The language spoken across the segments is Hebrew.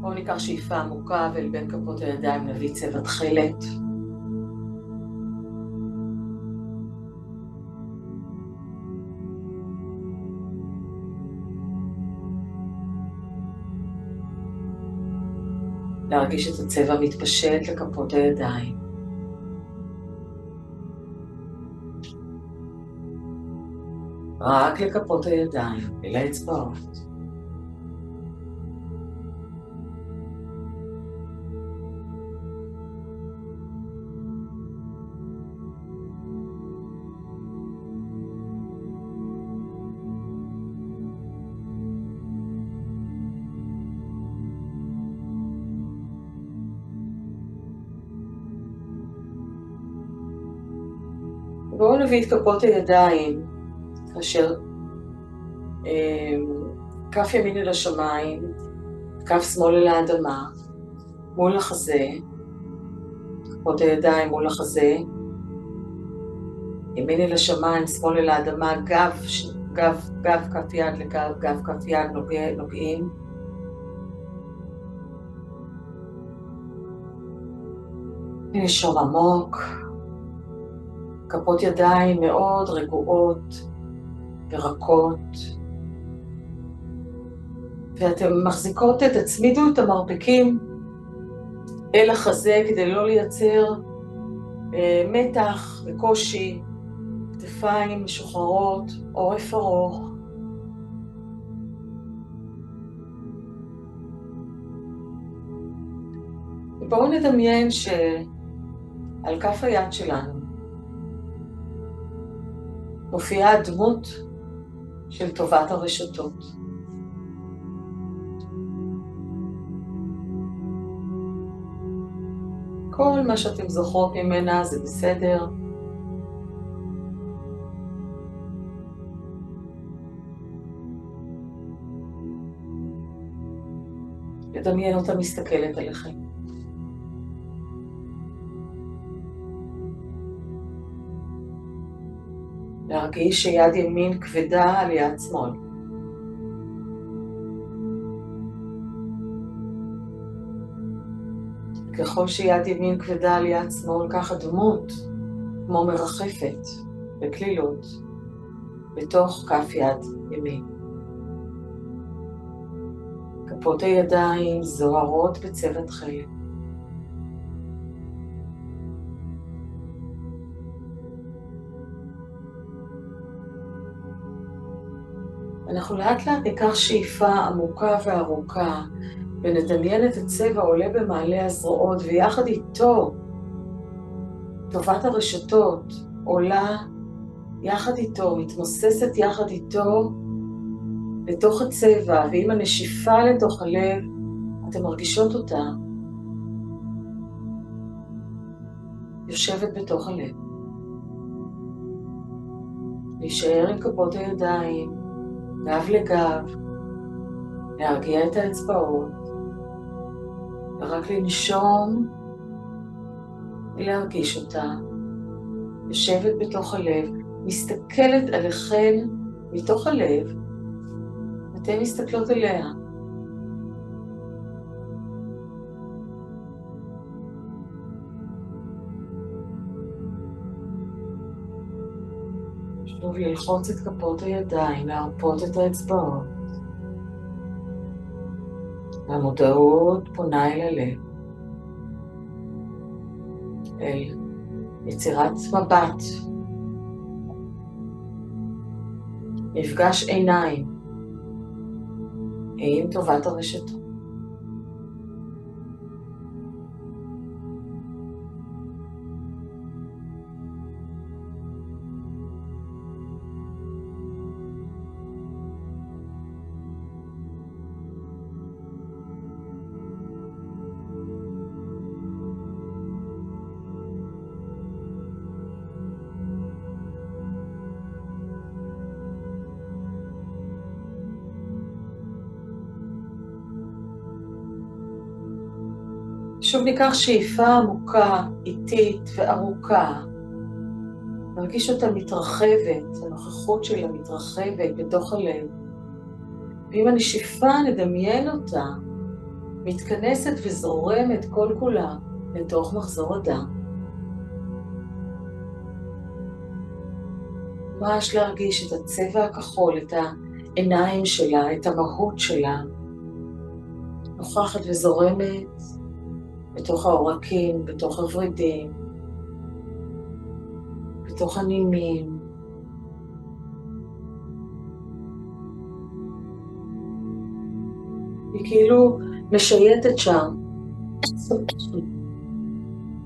בואו ניקח שאיפה עמוקה ואל בין כפות הידיים נביא צבע תכלת. להרגיש את הצבע מתפשט לכפות הידיים. רק לכפות הידיים, אל האצבעות. בואו נביא את כפות הידיים, כאשר כף ימין אל השמיים, כף שמאל אל האדמה, מול החזה, כפות הידיים מול החזה, ימין אל השמיים, שמאל אל האדמה, גב כף יד לגב כף יד נוגעים. נשום עמוק. כפות ידיים מאוד רגועות ורקות. ואתם מחזיקות תצמידו את המרפקים אל החזה כדי לא לייצר מתח וקושי, כתפיים משוחררות, עורף ארוך. ובואו נדמיין שעל כף היד שלנו מופיעה הדמות של טובת הרשתות. כל מה שאתם זוכרות ממנה זה בסדר. לדמיין אותה מסתכלת עליכם. להרגיש שיד ימין כבדה על יד שמאל. ככל שיד ימין כבדה על יד שמאל, כך הדמות כמו מרחפת בקלילות בתוך כף יד ימין. כפות הידיים זוהרות בצבע תכלת. אנחנו לאט לאט ניקח שאיפה עמוקה וארוכה ונדמיין את הצבע עולה במעלה הזרועות ויחד איתו טובת הרשתות עולה יחד איתו, מתמוססת יחד איתו לתוך הצבע, ועם הנשיפה לתוך הלב אתם מרגישות אותה יושבת בתוך הלב. להישאר עם כפות הידיים גב לגב, להרגיע את האצבעות, ורק לנשום ולהרגיש אותה, יושבת בתוך הלב, מסתכלת עליכן מתוך הלב, ואתן מסתכלות אליה. שוב ללחוץ את כפות הידיים, להרפות את האצבעות. והמודעות פונה אל הלב. אל יצירת מבט. מפגש עיניים עם טובת הרשתות. שוב ניקח שאיפה עמוקה, איטית וארוכה. נרגיש אותה מתרחבת, הנוכחות שלה מתרחבת בתוך הלב. ועם הנשיפה נדמיין אותה מתכנסת וזורמת כל כולה לתוך מחזור הדם. ממש להרגיש את הצבע הכחול, את העיניים שלה, את המהות שלה, נוכחת וזורמת בתוך העורקים, בתוך הוורידים, בתוך הנימים. היא כאילו משייטת שם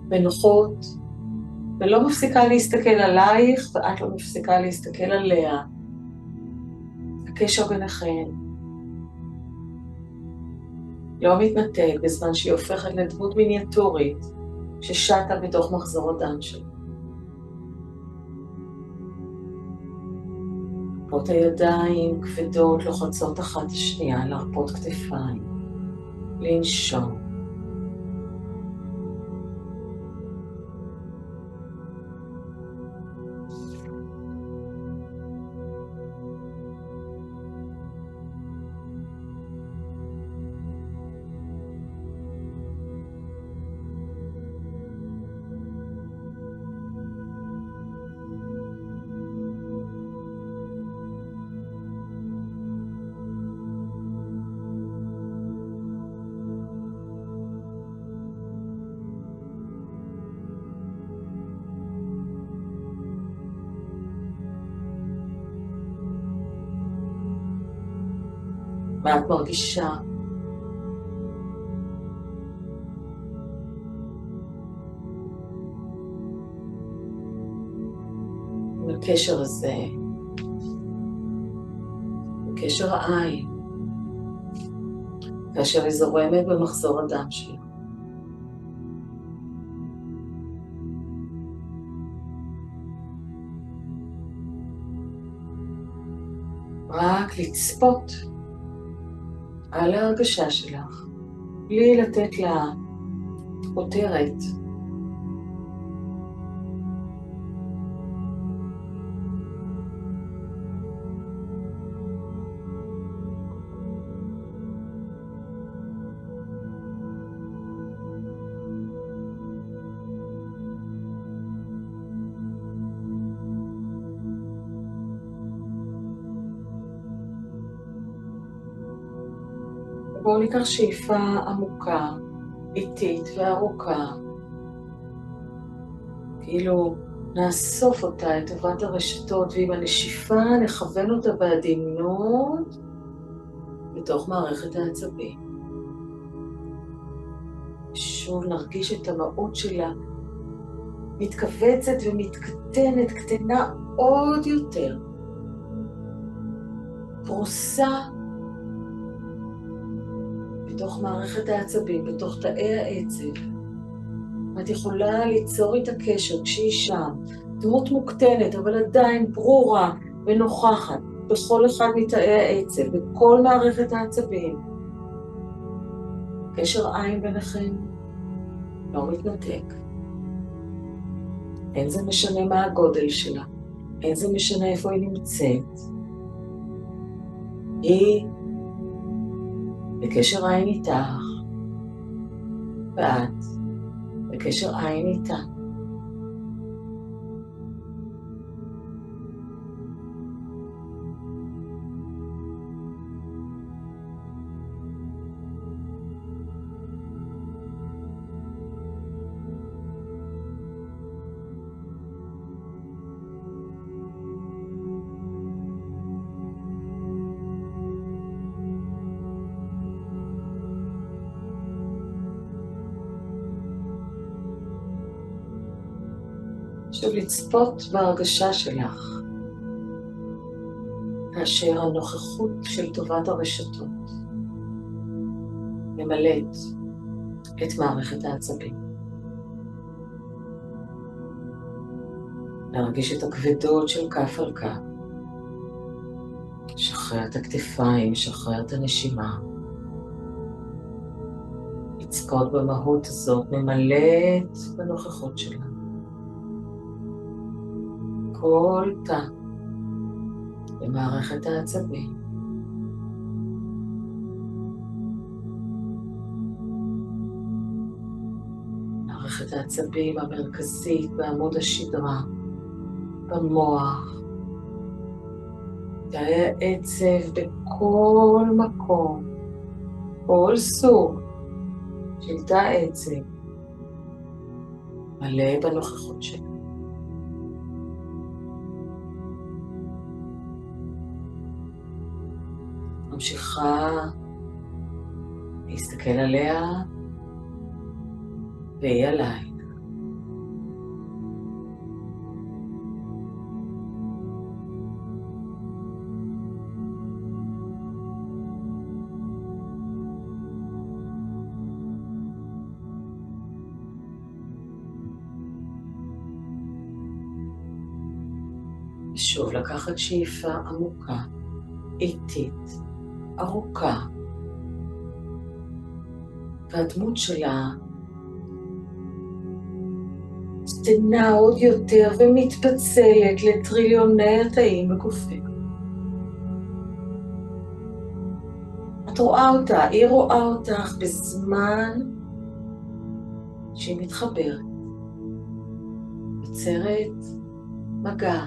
בנוחות, ולא מפסיקה להסתכל עלייך, ואת לא מפסיקה להסתכל עליה. הקשר ביניכם לא מתנתק בזמן שהיא הופכת לדמות מיניאטורית ששטה בתוך מחזור הדם שלה. כפות הידיים כבדות לוחצות אחת השנייה, להרפות כתפיים, לנשום. מה את מרגישה? בקשר הזה, בקשר העין, כאשר היא זורמת במחזור הדם שלה. רק לצפות על ההרגשה שלך, בלי לתת לה כותרת. בואו ניקח שאיפה עמוקה, איטית וארוכה. כאילו נאסוף אותה את טובת הרשתות, ועם הנשיפה נכוון אותה בעדינות בתוך מערכת העצבים. שוב נרגיש את המהות שלה מתכווצת ומתקטנת, קטנה עוד יותר. פרוסה בתוך מערכת העצבים, בתוך תאי העצב. את יכולה ליצור איתה קשר כשהיא שם, דמות מוקטנת אבל עדיין ברורה ונוכחת בכל אחד מתאי העצב, בכל מערכת העצבים. קשר עין ביניכם לא מתנתק. אין זה משנה מה הגודל שלה, אין זה משנה איפה היא נמצאת. היא בקשר עין איתך, ואת בקשר עין איתה. עכשיו לצפות בהרגשה שלך, כאשר הנוכחות של טובת הרשתות ממלאת את מערכת העצבים. להרגיש את הכבדות של כף על כף, שחרר את הכתפיים, שחרר את הנשימה. לצפות במהות הזאת ממלאת בנוכחות שלה. כל תא במערכת העצבים. מערכת העצבים המרכזית בעמוד השדרה, במוח, תאי העצב בכל מקום, כל סוג של תא עצב, מלא בנוכחות שלה. ממשיכה להסתכל עליה והיא עליי. ושוב לקחת שאיפה עמוקה, איטית, ארוכה, והדמות שלה קטנה עוד יותר ומתפצלת לטריליוני התאים בגופך. את רואה אותה, היא רואה אותך בזמן שהיא מתחברת, יוצרת מגע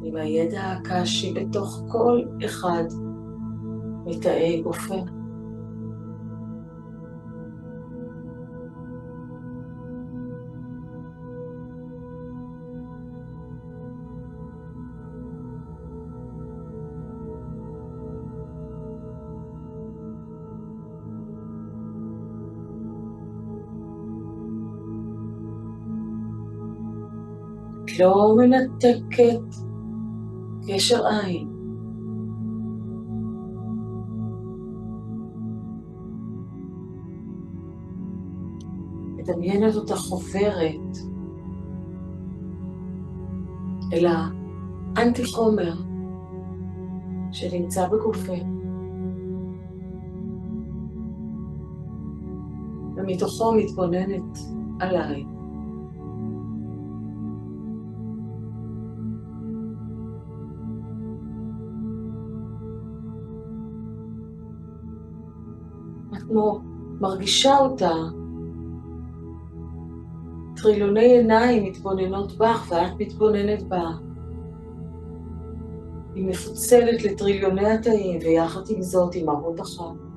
עם הידע הקשי בתוך כל אחד מתאי גופך. את לא מנתקת קשר עין. מדמיינת אותך חוברת אל האנטי חומר שנמצא בגופך, ומתוכו מתבוננת עליי. את מרגישה אותה, טריליוני עיניים מתבוננות בך ואת מתבוננת בה. היא מפוצלת לטריליוני התאים ויחד עם זאת היא מהות אחת.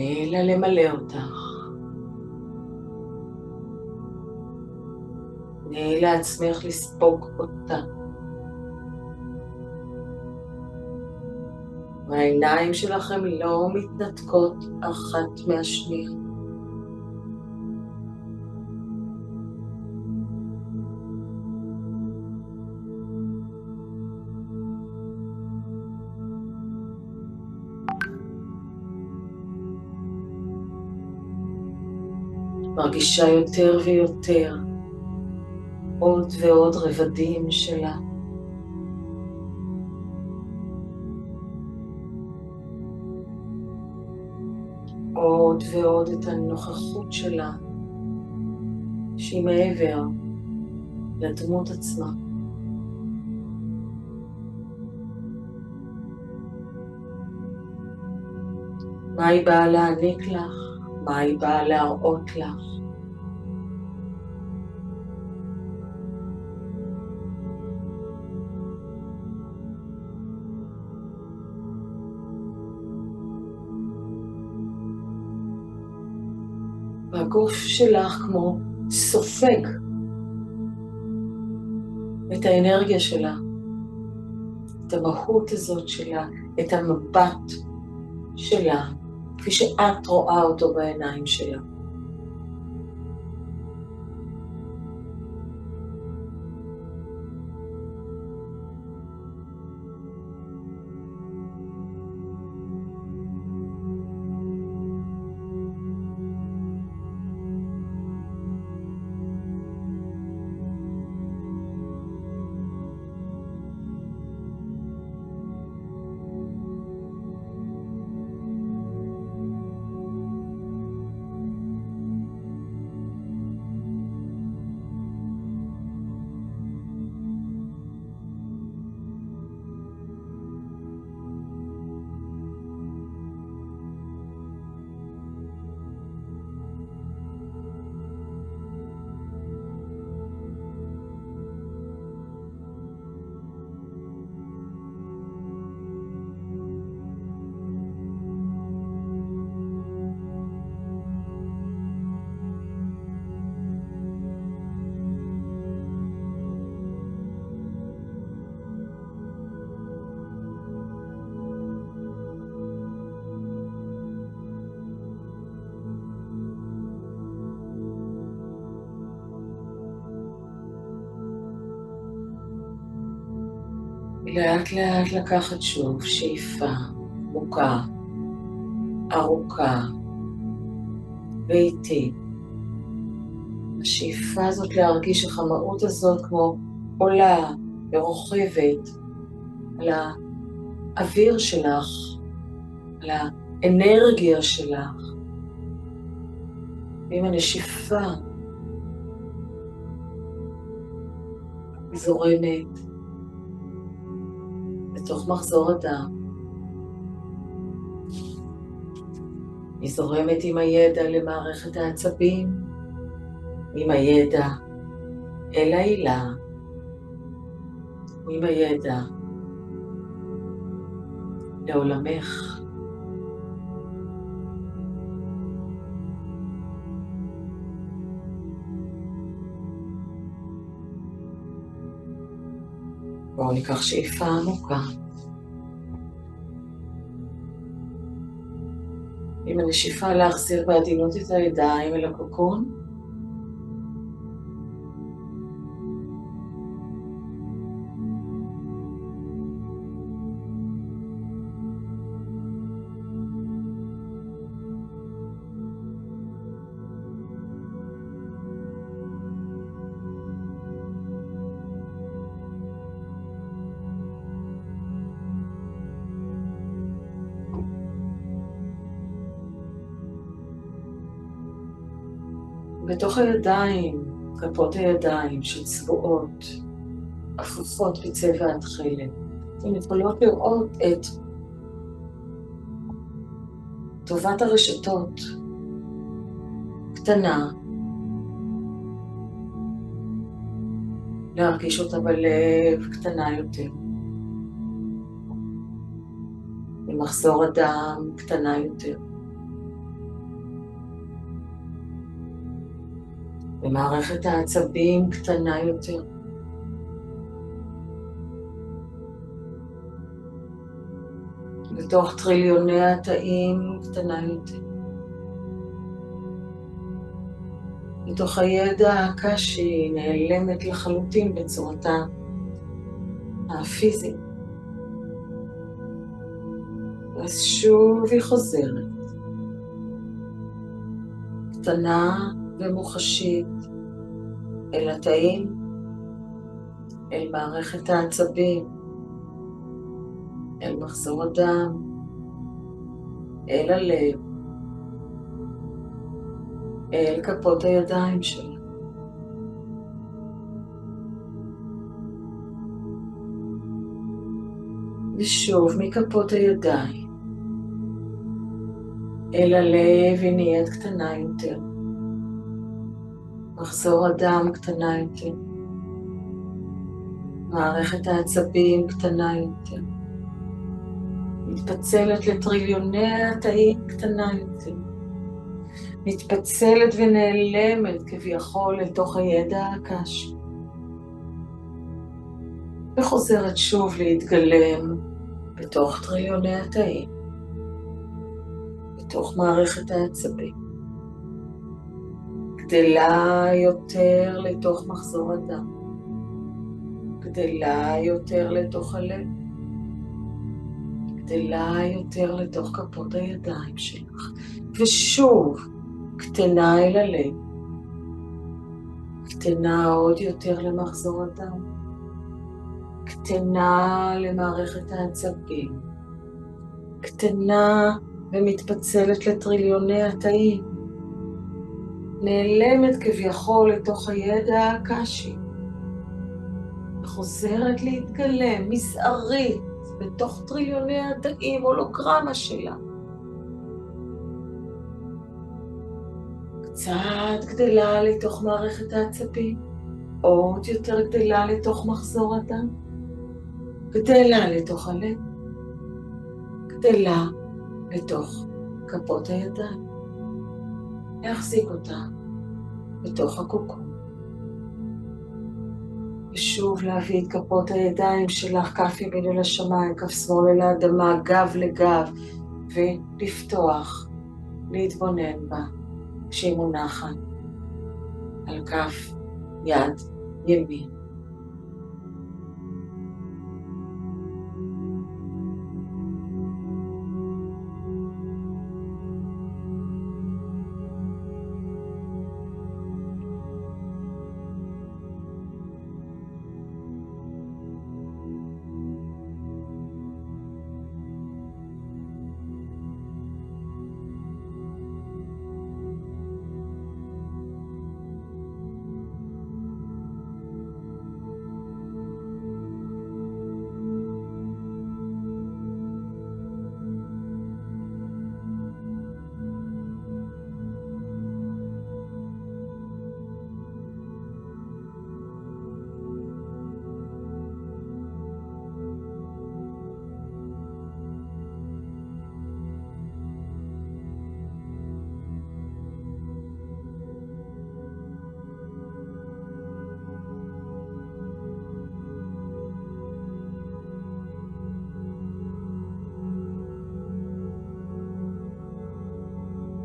אלא למלא אותך. תני לעצמך לספוג אותה. והעיניים שלכם לא מתנתקות אחת מהשנייה. מרגישה יותר ויותר עוד ועוד רבדים שלה. עוד ועוד את הנוכחות שלה, שהיא מעבר לדמות עצמה. מה היא באה להעניק לך? מה היא באה להראות לך? והגוף שלך כמו סופג את האנרגיה שלה, את המהות הזאת שלה, את המבט שלה, כפי שאת רואה אותו בעיניים שלה. לאט לאט לקחת שוב שאיפה עמוקה, ארוכה ואיטית. השאיפה הזאת להרגיש החמאות הזאת כמו עולה ורוכבת על האוויר שלך, על האנרגיה שלך. ועם הנשיפה היא זורמת בתוך מחזור הדם. היא זורמת עם הידע למערכת העצבים, עם הידע אל העילה, עם הידע לעולמך. בואו ניקח שאיפה עמוקה. עם הנשיפה להחזיר בעדינות את הידיים אל הקוקון. בתוך הידיים, כפות הידיים שצבועות, אפופות בצבע התכלת. אתם יכולות לראות את טובת הרשתות, קטנה, להרגיש אותה בלב קטנה יותר. במחזור הדם קטנה יותר. במערכת העצבים קטנה יותר. בתוך טריליוני התאים קטנה יותר. בתוך הידע הקשי נעלמת לחלוטין בצורתה הפיזית. אז שוב היא חוזרת. קטנה ומוחשית אל התאים, אל מערכת העצבים, אל מחזור הדם, אל הלב, אל כפות הידיים שלה. ושוב מכפות הידיים אל הלב היא נהיית קטנה יותר. מחזור הדם קטנה יותר. מערכת העצבים קטנה יותר. מתפצלת לטריליוני התאים קטנה יותר. מתפצלת ונעלמת כביכול לתוך הידע הקש. וחוזרת שוב להתגלם בתוך טריליוני התאים. בתוך מערכת העצבים. גדלה יותר לתוך מחזור הדם. גדלה יותר לתוך הלב. גדלה יותר לתוך כפות הידיים שלך. ושוב, קטנה אל הלב. קטנה עוד יותר למחזור הדם. קטנה למערכת העצבים. קטנה ומתפצלת לטריליוני התאים. נעלמת כביכול לתוך הידע הקשי. וחוזרת להתגלם, מסערית, בתוך טריליוני התאים, הולוגרמה שלה. קצת גדלה לתוך מערכת העצבים, עוד יותר גדלה לתוך מחזור הדם, גדלה לתוך הלב, גדלה לתוך כפות הידיים. להחזיק אותה בתוך הקוקון. ושוב להביא את כפות הידיים שלך, כף ימין אל השמיים, כף שמאל אל האדמה, גב לגב, ולפתוח, להתבונן בה, כשהיא מונחת על כף יד ימין.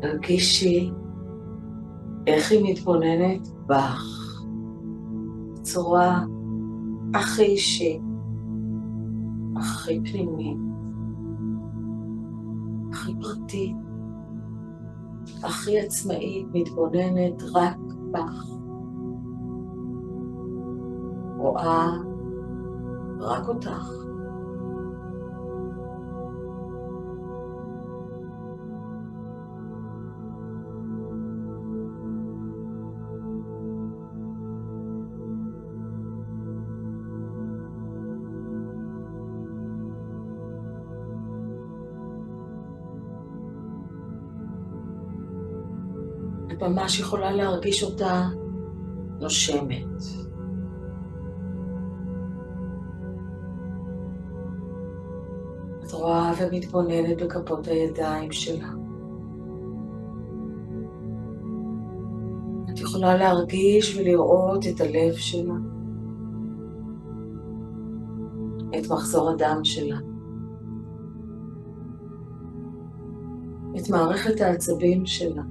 תרגישי איך היא מתבוננת בך בצורה הכי אישית, הכי פנימית, הכי פרטית, הכי עצמאית, מתבוננת רק בך. רואה רק אותך. את ממש יכולה להרגיש אותה נושמת. את רואה ומתבוננת בכפות הידיים שלה. את יכולה להרגיש ולראות את הלב שלה, את מחזור הדם שלה, את מערכת העצבים שלה,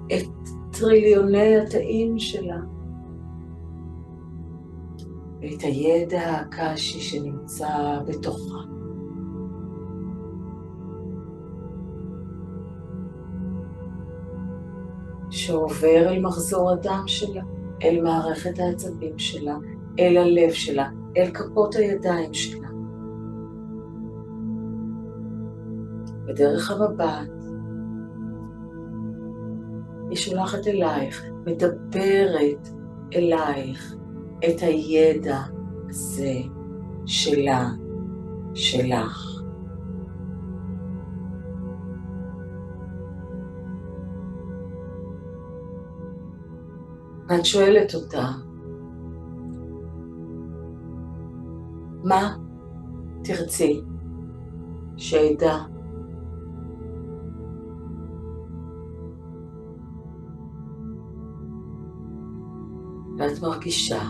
את טריליוני התאים שלה, ואת הידע הקשי שנמצא בתוכה. שעובר אל מחזור הדם שלה, אל מערכת העצבים שלה, אל הלב שלה, אל כפות הידיים שלה. בדרך המבט, היא שולחת אלייך, מדברת אלייך את הידע הזה שלה, שלך. ואת שואלת אותה, מה תרצי שידע? ואת מרגישה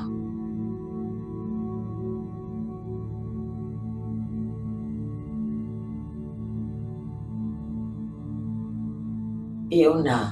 היא עונה.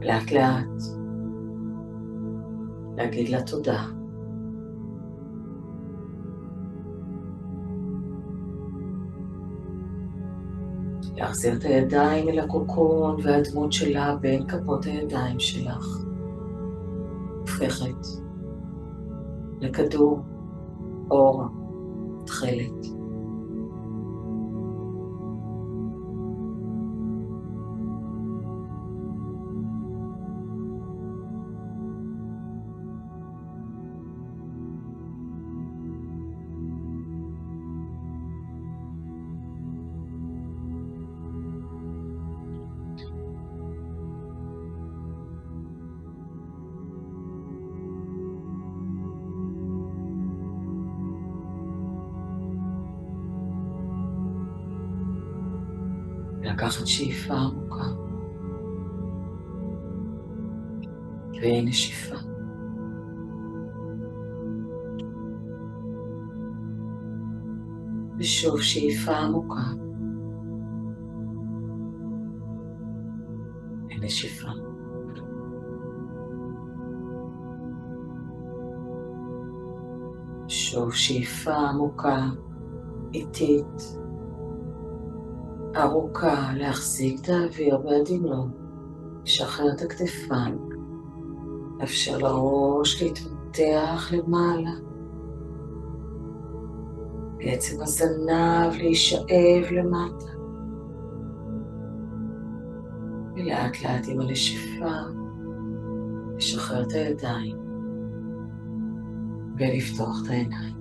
לאט לאט להגיד לה תודה. להחזיר את הידיים אל הקוקון והדמות שלה בין כפות הידיים שלך. הופכת לכדור אור תכלת. לקחת שאיפה עמוקה ונשיפה. ושוב שאיפה עמוקה ונשיפה. שוב שאיפה עמוקה, איטית, ארוכה, להחזיק את האוויר בעדינות, לשחרר את הכתפיים, לאפשר לראש להתפתח למעלה, בעצם הזנב להישאב למטה. ולאט לאט עם הנשיפה, לשחרר את הידיים ולפתוח את העיניים.